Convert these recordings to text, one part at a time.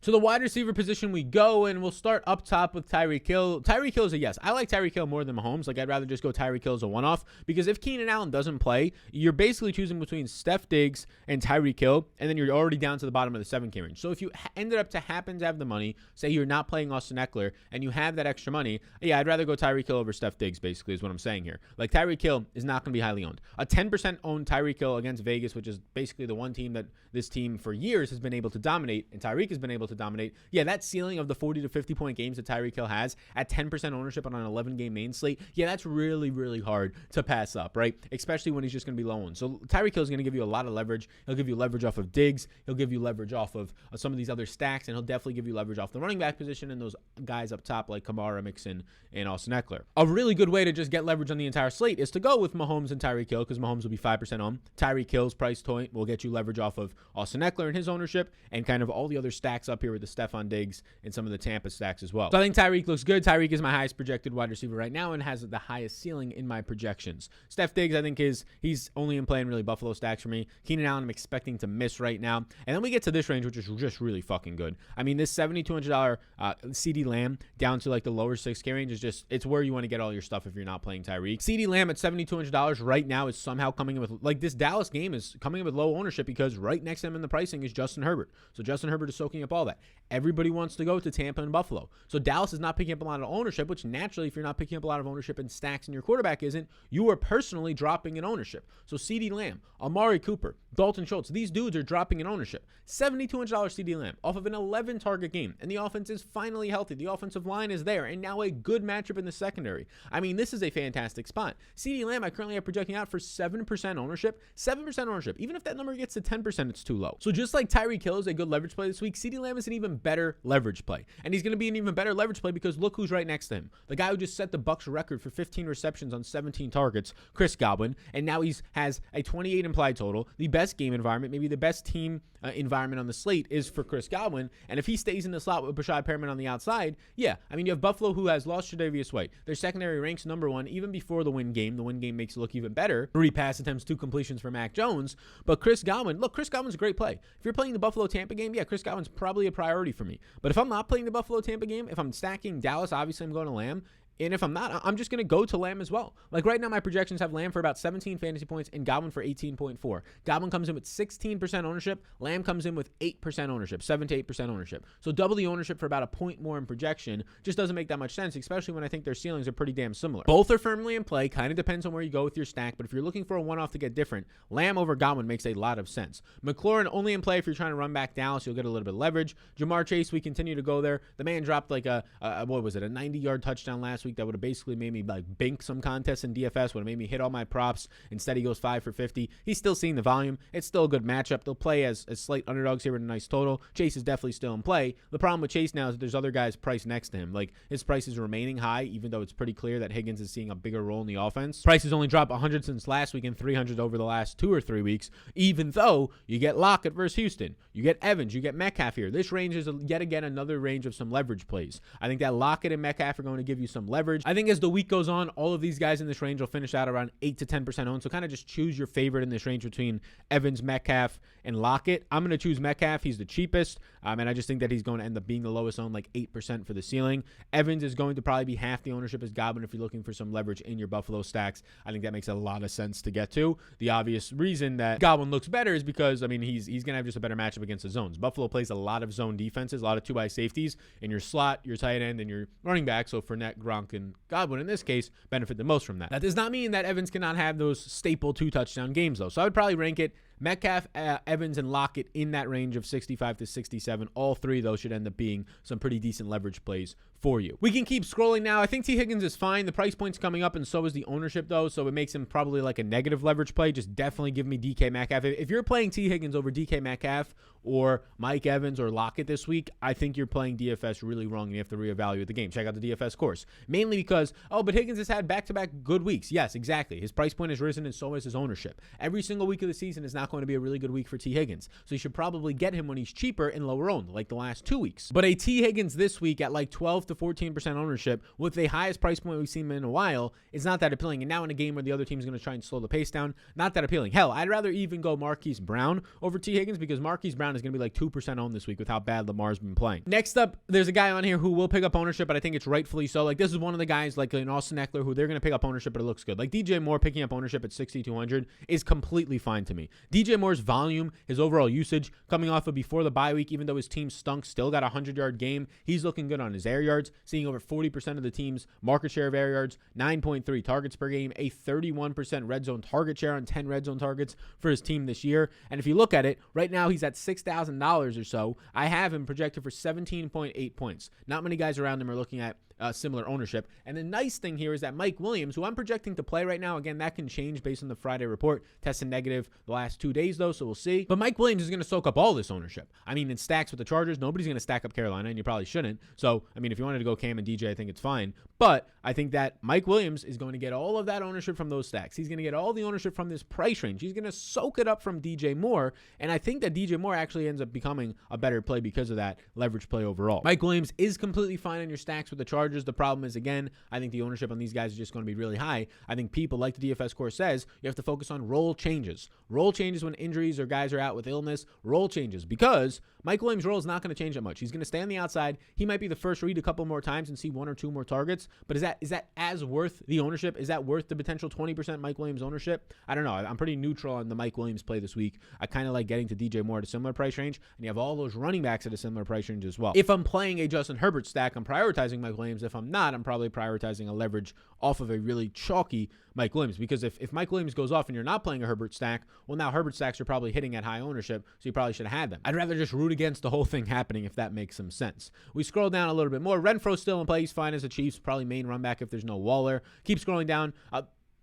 So the wide receiver position we go, and we'll start up top with Tyree Kill. Tyree Kill is a yes. I like Tyree Kill more than Mahomes. Like, I'd rather just go Tyree Kill as a one-off, because if Keenan Allen doesn't play, you're basically choosing between Steph Diggs and Tyree Kill, and then you're already down to the bottom of the 7K range. So if you ended up to happen to have the money, say you're not playing Austin Eckler, and you have that extra money, yeah, I'd rather go Tyree Kill over Steph Diggs, basically, is what I'm saying here. Like, Tyree Kill is not going to be highly owned. A 10% owned Tyree Kill against Vegas, which is basically the one team that this team for years has been able to dominate, and Tyreek has been able to dominate. Yeah, that ceiling of the 40 to 50 point games that Tyree Kill has at 10% ownership on an 11 game main slate, yeah, that's really, really hard to pass up, right? Especially when he's just going to be low owned. So Tyree Kill is going to give you a lot of leverage. He'll give you leverage off of Diggs. He'll give you leverage off of some of these other stacks, and he'll definitely give you leverage off the running back position and those guys up top like Kamara, Mixon, and Austin Eckler. A really good way to just get leverage on the entire slate is to go with Mahomes and Tyree Kill, because Mahomes will be 5% owned. Tyree Kill's price point will get you leverage off of Austin Eckler and his ownership, and kind of all the other stacks up here with the Stephon Diggs and some of the Tampa stacks as well. So I think Tyreek looks good. Tyreek is my highest projected wide receiver right now and has the highest ceiling in my projections. Steph Diggs, I think he's only in play in really Buffalo stacks for me. Keenan Allen, I'm expecting to miss right now. And then we get to this range, which is just really fucking good. I mean, this $7,200 CeeDee Lamb down to like the lower 6K range is just, it's where you want to get all your stuff if you're not playing Tyreek. CeeDee Lamb at $7,200 right now is somehow coming in with, like, this Dallas game is coming in with low ownership because right next to him in the pricing is Justin Herbert. So Justin Herbert is soaking up all that. Everybody wants to go to Tampa and Buffalo. So Dallas is not picking up a lot of ownership, which naturally, if you're not picking up a lot of ownership in stacks and your quarterback isn't, you are personally dropping in ownership. So CeeDee Lamb, Amari Cooper, Dalton Schultz, these dudes are dropping in ownership. $7,200 CeeDee Lamb off of an 11 target game, and the offense is finally healthy. The offensive line is there, and now a good matchup in the secondary. I mean, this is a fantastic spot. CeeDee Lamb, I currently have projecting out for 7% ownership. 7% ownership. Even if that number gets to 10%, it's too low. So just like Tyree Kill is a good leverage play this week, CeeDee Lamb is an even better leverage play. And he's going to be an even better leverage play because look who's right next to him. The guy who just set the Bucs record for 15 receptions on 17 targets, Chris Goblin, and now has a 28 implied total. The best game environment, maybe the best team environment on the slate is for Chris Goblin. And if he stays in the slot with Brashad Perriman on the outside, yeah, I mean, you have Buffalo, who has lost Tre'Davious White. Their secondary ranks number one even before the win game. The win game makes it look even better. 3 pass attempts, 2 completions for Mac Jones. But Chris Goblin, look, Chris Godwin's a great play. If you're playing the Buffalo-Tampa game, yeah, Chris Godwin's probably a priority for me. But if I'm not playing the Buffalo-Tampa game, if I'm stacking Dallas, obviously I'm going to Lamb. And if I'm not, I'm just going to go to Lamb as well. Like right now, my projections have Lamb for about 17 fantasy points and Goblin for 18.4. Goblin comes in with 16% ownership. Lamb comes in with 8% ownership, 7 to 8% ownership. So double the ownership for about a point more in projection just doesn't make that much sense, especially when I think their ceilings are pretty damn similar. Both are firmly in play. Kind of depends on where you go with your stack. But if you're looking for a one-off to get different, Lamb over Goblin makes a lot of sense. McLaurin only in play if you're trying to run back Dallas. You'll get a little bit of leverage. Jamar Chase, we continue to go there. The man dropped like a 90-yard touchdown last week that would have basically made me like bink some contests in DFS, would have made me hit all my props. Instead, he goes 5 for 50. He's still seeing the volume. It's still a good matchup. They'll play as slight underdogs here with a nice total. Chase is definitely still in play. The problem with Chase now is that there's other guys priced next to him. Like, his price is remaining high, even though it's pretty clear that Higgins is seeing a bigger role in the offense. Prices only dropped 100 since last week and 300 over the last 2 or 3 weeks, even though you get Lockett versus Houston. You get Evans. You get Metcalf here. This range is yet again another range of some leverage plays. I think that Lockett and Metcalf are going to give you some leverage. I think as the week goes on, all of these guys in this range will finish out around 8 to 10% owned. So kind of just choose your favorite in this range between Evans, Metcalf, and Lockett. I'm going to choose Metcalf. He's the cheapest. And I just think that he's going to end up being the lowest owned, like 8% for the ceiling. Evans is going to probably be half the ownership as Goblin if you're looking for some leverage in your Buffalo stacks. I think that makes a lot of sense to get to. The obvious reason that Goblin looks better is because, I mean, he's going to have just a better matchup against the zones. Buffalo plays a lot of zone defenses, a lot of 2-eye safeties in your slot, your tight end, and your running back. So Fournette, Gronk, and Goblin in this case benefit the most from that. That does not mean that Evans cannot have those staple 2-touchdown games, though. So I would probably rank it Metcalf, Evans, and Lockett in that range of 65 to 67. All three, though, should end up being some pretty decent leverage plays for you. We can keep scrolling now. I think T. Higgins is fine. The price point's coming up, and so is the ownership, though, so it makes him probably like a negative leverage play. Just definitely give me DK Metcalf. If you're playing T. Higgins over DK Metcalf or Mike Evans or Lockett this week, I think you're playing DFS really wrong, and you have to reevaluate the game. Check out the DFS course. Mainly because, but Higgins has had back-to-back good weeks. Yes, exactly. His price point has risen, and so has his ownership. Every single week of the season is now not going to be a really good week for T. Higgins. So you should probably get him when he's cheaper and lower owned, like the last 2 weeks. But a T. Higgins this week at like 12 to 14% ownership with the highest price point we've seen in a while is not that appealing. And now in a game where the other team's going to try and slow the pace down, not that appealing. Hell, I'd rather even go Marquise Brown over T. Higgins because Marquise Brown is going to be like 2% owned this week with how bad Lamar's been playing. Next up, there's a guy on here who will pick up ownership, but I think it's rightfully so. Like, this is one of the guys like an Austin Eckler who they're going to pick up ownership, but it looks good. Like DJ Moore picking up ownership at 6,200 is completely fine to me. DJ Moore's volume, his overall usage coming off of before the bye week, even though his team stunk, still got a 100-yard game. He's looking good on his air yards, seeing over 40% of the team's market share of air yards, 9.3 targets per game, a 31% red zone target share on 10 red zone targets for his team this year. And if you look at it, right now he's at $6,000 or so. I have him projected for 17.8 points. Not many guys around him are looking at similar ownership. And the nice thing here is that Mike Williams, who I'm projecting to play right now, again, that can change based on the Friday report, tested negative the last 2 days though, so we'll see. But Mike Williams is going to soak up all this ownership. I mean, in stacks with the Chargers, nobody's going to stack up Carolina, and you probably shouldn't. So, I mean, if you wanted to go Cam and DJ, I think it's fine. But I think that Mike Williams is going to get all of that ownership from those stacks. He's going to get all the ownership from this price range. He's going to soak it up from DJ Moore, and I think that DJ Moore actually ends up becoming a better play because of that leverage play overall. Mike Williams is completely fine in your stacks with the Chargers. The problem is, again, I think the ownership on these guys is just going to be really high. I think people, like the DFS course says, you have to focus on role changes. Role changes when injuries or guys are out with illness. Role changes because Mike Williams' role is not going to change that much. He's going to stay on the outside. He might be the first read a couple more times and see 1 or 2 more targets. But is that as worth the ownership? Is that worth the potential 20% Mike Williams ownership? I don't know. I'm pretty neutral on the Mike Williams play this week. I kind of like getting to DJ Moore at a similar price range, and you have all those running backs at a similar price range as well. If I'm playing a Justin Herbert stack, I'm prioritizing Mike Williams. If I'm not, I'm probably prioritizing a leverage off of a really chalky Mike Williams, because if Mike Williams goes off and you're not playing a Herbert stack, well, now Herbert stacks are probably hitting at high ownership, so you probably should have had them. I'd rather just root against the whole thing happening, if that makes some sense. We scroll down a little bit more. Renfro's still in play. He's fine as the Chiefs, probably main run back if there's no Waller. Keep scrolling down.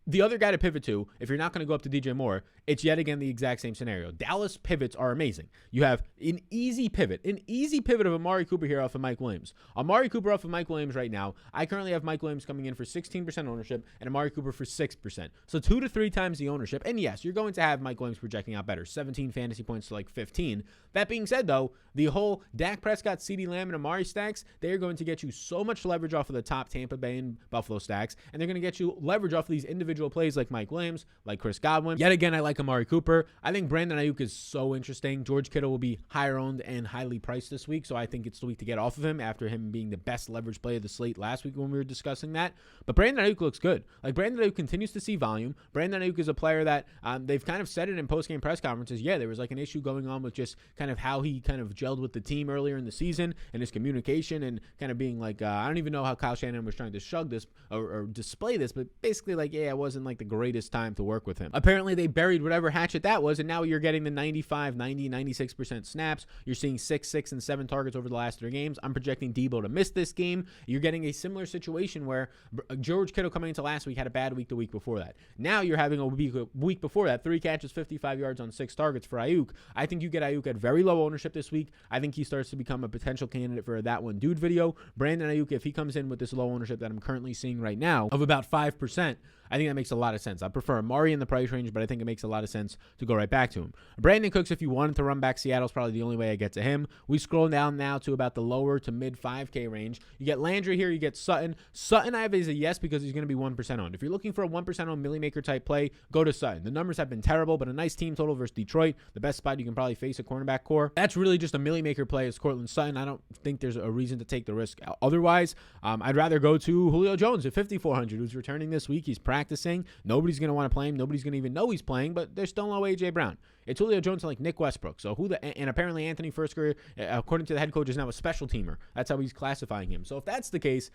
The other guy to pivot to, if you're not going to go up to DJ Moore, it's yet again the exact same scenario. Dallas pivots are amazing. You have an easy pivot of Amari Cooper here off of Mike Williams. Amari Cooper off of Mike Williams right now. I currently have Mike Williams coming in for 16% ownership and Amari Cooper for 6%. So 2 to 3 times the ownership. And yes, you're going to have Mike Williams projecting out better, 17 fantasy points to like 15. That being said, though, the whole Dak Prescott, CeeDee Lamb, and Amari stacks, they're going to get you so much leverage off of the top Tampa Bay and Buffalo stacks, and they're going to get you leverage off of these individual plays like Mike Williams, like Chris Goblin. Yet again, I like Amari Cooper. I think Brandon Ayuk is so interesting. George Kittle will be higher owned and highly priced this week, so I think it's the week to get off of him after him being the best leverage play of the slate last week when we were discussing that. But Brandon Ayuk looks good. Like, Brandon Ayuk continues to see volume. Brandon Ayuk is a player that they've kind of said it in post-game press conferences. Yeah, there was like an issue going on with just kind of how he kind of gelled with the team earlier in the season and his communication and kind of being like, I don't even know how Kyle Shanahan was trying to shrug this or display this, but basically like, yeah, it wasn't like the greatest time to work with him. Apparently they buried whatever hatchet that was, and now you're getting the 95, 90, 96% snaps. You're seeing 6, and 7 targets over the last 3 games. I'm projecting Debo to miss this game. You're getting a similar situation where George Kittle coming into last week had a bad week the week before that. Now you're having a week before that, 3 catches, 55 yards on 6 targets for Ayuk. I think you get Ayuk at very low ownership this week. I think he starts to become a potential candidate for that one dude video. Brandon Ayuk, if he comes in with this low ownership that I'm currently seeing right now of about 5%, I think that makes a lot of sense. I prefer Amari in the price range, but I think it makes a lot of sense to go right back to him. Brandon Cooks, if you wanted to run back Seattle, is probably the only way I get to him. We scroll down now to about the lower to mid 5K range. You get Landry here. You get Sutton. Sutton I have as a yes because he's going to be 1% owned. If you're looking for a 1% owned Millie Maker type play, go to Sutton. The numbers have been terrible, but a nice team total versus Detroit. The best spot you can probably face a cornerback core. That's really just a Millie Maker play is Cortland Sutton. I don't think there's a reason to take the risk otherwise. I'd rather go to Julio Jones at 5,400, who's returning this week. He's practicing. Nobody's going to want to play him. Nobody's going to even know he's playing, but there's still no A.J. Brown. It's Julio Jones and like Nick Westbrook. So and apparently Anthony Firkser, according to the head coach, is now a special teamer. That's how he's classifying him. So if that's the case,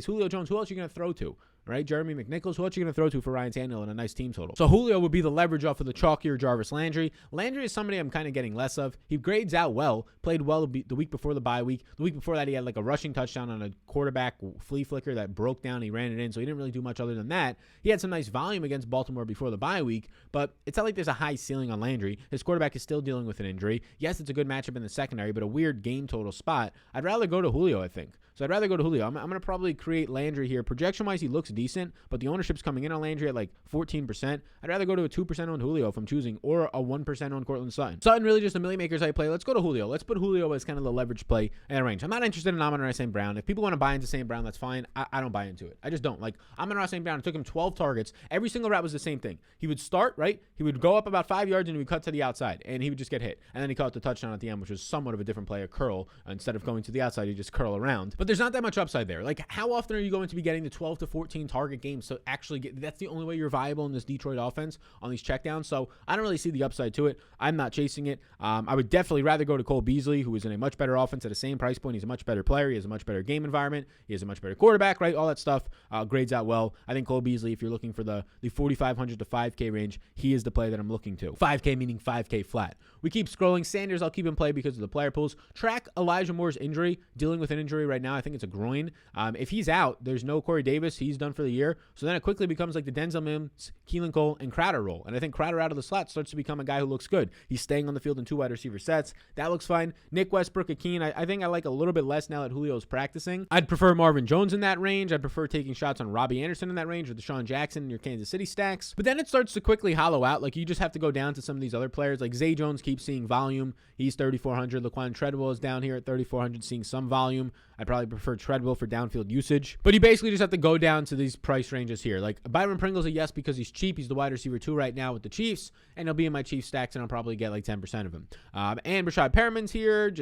Julio Jones, who else are you going to throw to? Right? Jeremy McNichols, who else are you going to throw to for Ryan Tannehill and a nice team total? So Julio would be the leverage off of the chalkier Jarvis Landry. Landry is somebody I'm kind of getting less of. He grades out well, played well the week before the bye week. The week before that, he had like a rushing touchdown on a quarterback flea flicker that broke down. He ran it in, so he didn't really do much other than that. He had some nice volume against Baltimore before the bye week, but it's not like there's a high ceiling on Landry. His quarterback is still dealing with an injury. Yes, it's a good matchup in the secondary, but a weird game total spot. I'd rather go to Julio, I think. So I'd rather go to Julio. I'm going to probably create Landry here. Projection-wise, he looks decent, but the ownership's coming in on Landry at like 14%. I'd rather go to a 2% on Julio if I'm choosing, or a 1% on Cortland Sutton. Sutton really just a million makers I play. Let's go to Julio. Let's put Julio as kind of the leverage play in a range. I'm not interested in Amon-Ra St. Brown. If people want to buy into St. Brown, that's fine. I don't buy into it. I just don't. Like, Amon-Ra St. Brown, it took him 12 targets. Every single route was the same thing. He would start, right? He would go up about 5 yards and he would cut to the outside, and he would just get hit. And then he caught the touchdown at the end, which was somewhat of a different play, a curl. Instead of going to the outside, you just curl around. But there's not that much upside there. Like, how often are you going to be getting the 12 to 14 target games? So actually that's the only way you're viable in this Detroit offense on these checkdowns. So I don't really see the upside to it. I'm not chasing it. I would definitely rather go to Cole Beasley, who is in a much better offense at the same price point. He's a much better player. He has a much better game environment. He has a much better quarterback, right? All that stuff grades out well. I think Cole Beasley, if you're looking for the 4,500 to 5K range, he is the play that I'm looking to. 5K meaning 5K flat. We keep scrolling. Sanders, I'll keep in play because of the player pools. Track Elijah Moore's injury, dealing with an injury right now. I think it's a groin. If he's out, there's no Corey Davis. He's done for the year. So then it quickly becomes like the Denzel Mims, Keelan Cole, and Crowder role. And I think Crowder out of the slot starts to become a guy who looks good. He's staying on the field in 2 wide receiver sets. That looks fine. Nick Westbrook, Akeen, I think I like a little bit less now that Julio's practicing. I'd prefer Marvin Jones in that range. I'd prefer taking shots on Robbie Anderson in that range, or Deshaun Jackson in your Kansas City stacks. But then it starts to quickly hollow out. Like, you just have to go down to some of these other players. Like Zay Jones keeps seeing volume. He's 3,400. Laquan Treadwell is down here at 3,400, seeing some volume. I probably prefer Treadwell for downfield usage. But you basically just have to go down to these price ranges here. Like, Byron Pringle's a yes because he's cheap. He's the wide receiver 2 right now with the Chiefs, and he'll be in my Chiefs stacks, and I'll probably get like 10% of him. And Rashad Perriman's here.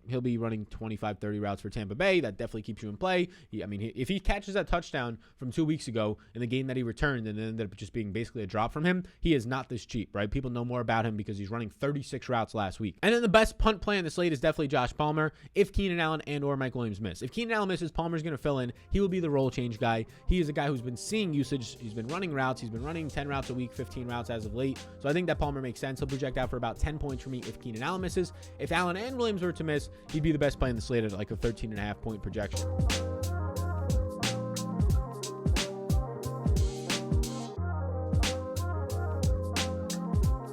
He'll be running 25, 30 routes for Tampa Bay. That definitely keeps you in play. If he catches that touchdown from 2 weeks ago in the game that he returned and it ended up just being basically a drop from him, he is not this cheap, right? People know more about him because he's running 36 routes last week. And then the best punt play on the slate is definitely Josh Palmer if Keenan Allen and or Mike Williams miss. If Keenan Allen misses, Palmer's going to fill in. He will be the role change guy. He is a guy who's been seeing usage. He's been running routes. He's been running 10 routes a week, 15 routes as of late. So I think that Palmer makes sense. He'll project out for about 10 points for me if Keenan Allen misses. If Allen and Williams were to miss, he'd be the best play in the slate at like a 13.5 point projection.